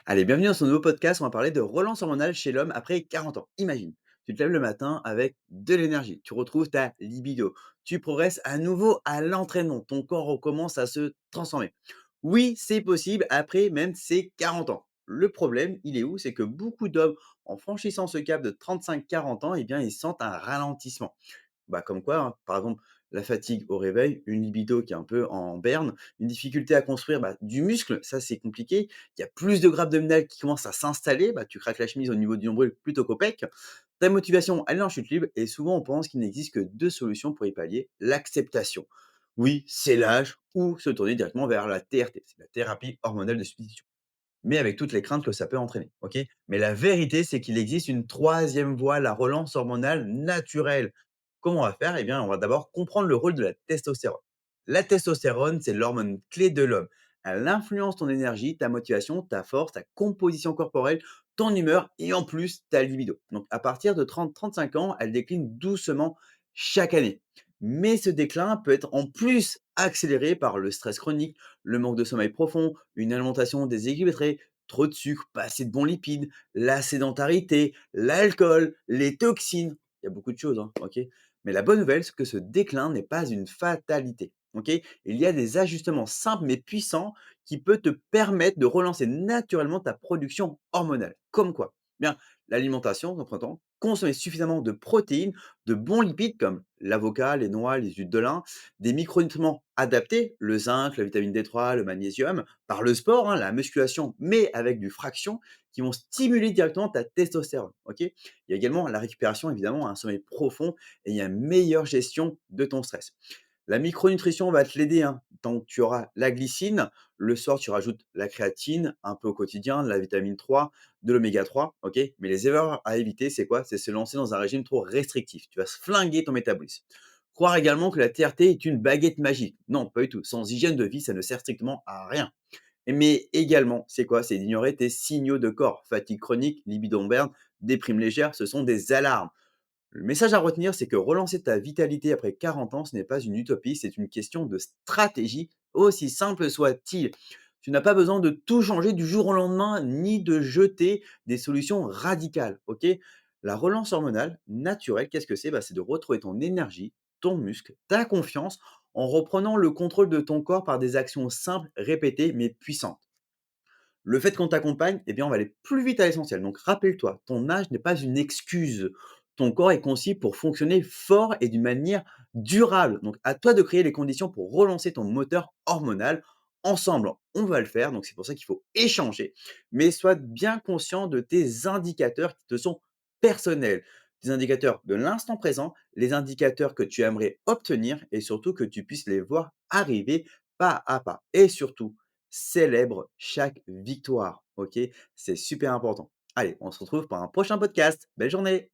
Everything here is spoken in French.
Allez, bienvenue dans ce nouveau podcast. On va parler de relance hormonale chez l'homme après 40 ans. Imagine, tu te lèves le matin avec de l'énergie, tu retrouves ta libido, tu progresses à nouveau à l'entraînement, ton corps recommence à se transformer. Oui, c'est possible après même ces 40 ans. Le problème, il est où? C'est que beaucoup d'hommes, en franchissant ce cap de 35-40 ans, eh bien, ils sentent un ralentissement. Bah, comme quoi, hein, par exemple, la fatigue au réveil, une libido qui est un peu en berne, une difficulté à construire du muscle, ça c'est compliqué. Il y a plus de gras abdominal qui commencent à s'installer, tu craques la chemise au niveau du nombril plutôt qu'au pec. Ta motivation, elle est en chute libre et souvent on pense qu'il n'existe que deux solutions pour y pallier. L'acceptation. Oui, c'est l'âge ou se tourner directement vers la TRT, c'est la thérapie hormonale de substitution, mais avec toutes les craintes que ça peut entraîner, OK? Mais la vérité, c'est qu'il existe une troisième voie, la relance hormonale naturelle. Comment on va faire? Eh bien, on va d'abord comprendre le rôle de la testostérone. La testostérone, c'est l'hormone clé de l'homme. Elle influence ton énergie, ta motivation, ta force, ta composition corporelle, ton humeur et en plus ta libido. Donc à partir de 30-35 ans, elle décline doucement chaque année. Mais ce déclin peut être en plus accéléré par le stress chronique, le manque de sommeil profond, une alimentation déséquilibrée, trop de sucre, pas assez de bons lipides, la sédentarité, l'alcool, les toxines. Il y a beaucoup de choses, hein, OK? Mais la bonne nouvelle, c'est que ce déclin n'est pas une fatalité, OK? Il y a des ajustements simples mais puissants qui peuvent te permettre de relancer naturellement ta production hormonale. Comme quoi? Bien, l'alimentation, en printemps, consommer suffisamment de protéines, de bons lipides comme l'avocat, les noix, les huiles de lin, des micronutriments adaptés, le zinc, la vitamine D3, le magnésium, par le sport, hein, la musculation, mais avec du fraction, qui vont stimuler directement ta testostérone. Ok, il y a également la récupération, évidemment, un sommeil profond et il y a une meilleure gestion de ton stress. La micronutrition va te l'aider, hein. Donc, tu auras la glycine. Le soir, tu rajoutes la créatine, un peu au quotidien, de la vitamine 3, de l'oméga 3. Ok, mais les erreurs à éviter, c'est quoi? C'est se lancer dans un régime trop restrictif. Tu vas se flinguer ton métabolisme. Croire également que la TRT est une baguette magique. Non, pas du tout. Sans hygiène de vie, ça ne sert strictement à rien. Mais également, c'est quoi? C'est d'ignorer tes signaux de corps. Fatigue chronique, libido en berne, déprime légère, ce sont des alarmes. Le message à retenir, c'est que relancer ta vitalité après 40 ans, ce n'est pas une utopie, c'est une question de stratégie, aussi simple soit-il. Tu n'as pas besoin de tout changer du jour au lendemain, ni de jeter des solutions radicales, ok? La relance hormonale naturelle, qu'est-ce que c'est? C'est de retrouver ton énergie, ton muscle, ta confiance, en reprenant le contrôle de ton corps par des actions simples, répétées, mais puissantes. Le fait qu'on t'accompagne, eh bien, on va aller plus vite à l'essentiel. Donc, rappelle-toi, ton âge n'est pas une excuse. Ton corps est conçu pour fonctionner fort et d'une manière durable. Donc, à toi de créer les conditions pour relancer ton moteur hormonal. Ensemble, on va le faire. Donc, c'est pour ça qu'il faut échanger. Mais sois bien conscient de tes indicateurs qui te sont personnels. Des indicateurs de l'instant présent, les indicateurs que tu aimerais obtenir et surtout que tu puisses les voir arriver pas à pas. Et surtout, célèbre chaque victoire, OK? C'est super important. Allez, on se retrouve pour un prochain podcast. Belle journée!